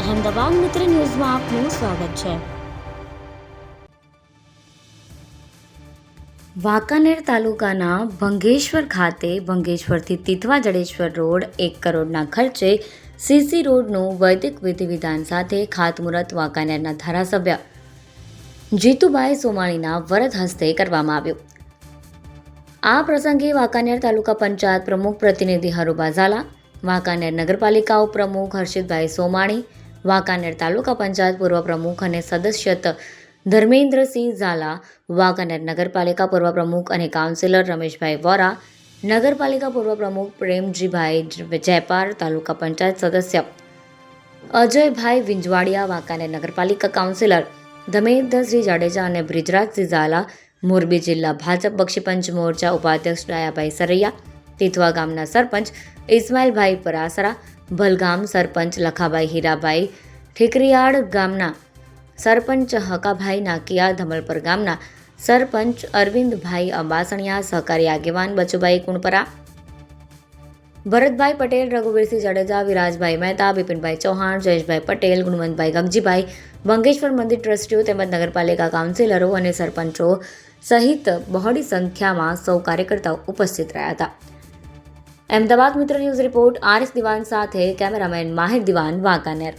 અહેમદાબાદ મિત્ર ન્યૂઝમાં આપનું સ્વાગત છે। વાંકાનેર તાલુકાના ભંગેશ્વર ખાતે ભંગેશ્વરથી તીથવા જડેશ્વર રોડ 1 કરોડના ખર્ચે સીસી રોડનું વૈદિક વિધિવિધાન સાથે ખાતમુહૂર્ત વાંકાનેરના ધારાસભ્ય જીતુભાઈ સોમાણીના વરદ હસ્તે કરવામાં આવ્યું। આ પ્રસંગે વાંકાનેર તાલુકા પંચાયત પ્રમુખ પ્રતિનિધિ હરુભા ઝાલા, વાંકાનેર નગરપાલિકા ઉપપ્રમુખ હર્ષિતભાઈ સોમાણી, વાંકાનેર તાલુકા પંચાયત પૂર્વ પ્રમુખ અને સદસ્યત ધર્મેન્દ્રસિંહ ઝાલા, વાંકાનેર નગરપાલિકા પૂર્વ પ્રમુખ અને કાઉન્સિલર રમેશભાઈ વોરા, નગરપાલિકા પૂર્વ પ્રમુખ પ્રેમજીભાઈ જેપાર, તાલુકા પંચાયત સદસ્ય અજયભાઈ વિંજવાડિયા, વાંકાનેર નગરપાલિકા કાઉન્સિલર ધર્મેન્દ્રસિંહ જાડેજા અને બ્રિજરાજસિંહ ઝાલા, મોરબી જિલ્લા ભાજપ બક્ષીપંચ મોરચા ઉપાધ્યક્ષ ડાયાભાઈ સરૈયા, તીથવા ગામના સરપંચ ઇસ્માઇલભાઈ પરાસરા, ભલગામ સરપંચ લખાભાઈ હીરાભાઈ, ઠીકરીયાળ ગામના સરપંચ હકાભાઈ નાકિયા, ધમલપર ગામના સરપંચ અરવિંદભાઈ અંબાસણિયા, સહકારી આગેવાન બચુભાઈ કુણપરા, ભરતભાઈ પટેલ, રઘુવીરસિંહ જાડેજા, વિરાજભાઈ મહેતા, બિપિનભાઈ ચૌહાણ, જયેશભાઈ પટેલ, ગુણવંતભાઈ ગમજીભાઈ, ભંગેશ્વર મંદિર ટ્રસ્ટીઓ તેમજ નગરપાલિકા કાઉન્સિલરો અને સરપંચો સહિત બહોળી સંખ્યામાં સૌ કાર્યકર્તાઓ ઉપસ્થિત રહ્યા હતા। અહેમદાબાદ મિત્ર ન્યૂઝ રિપોર્ટ RS દિવાન સાથે કેમેરામેન માહિર દિવાન, વાંકાનેર।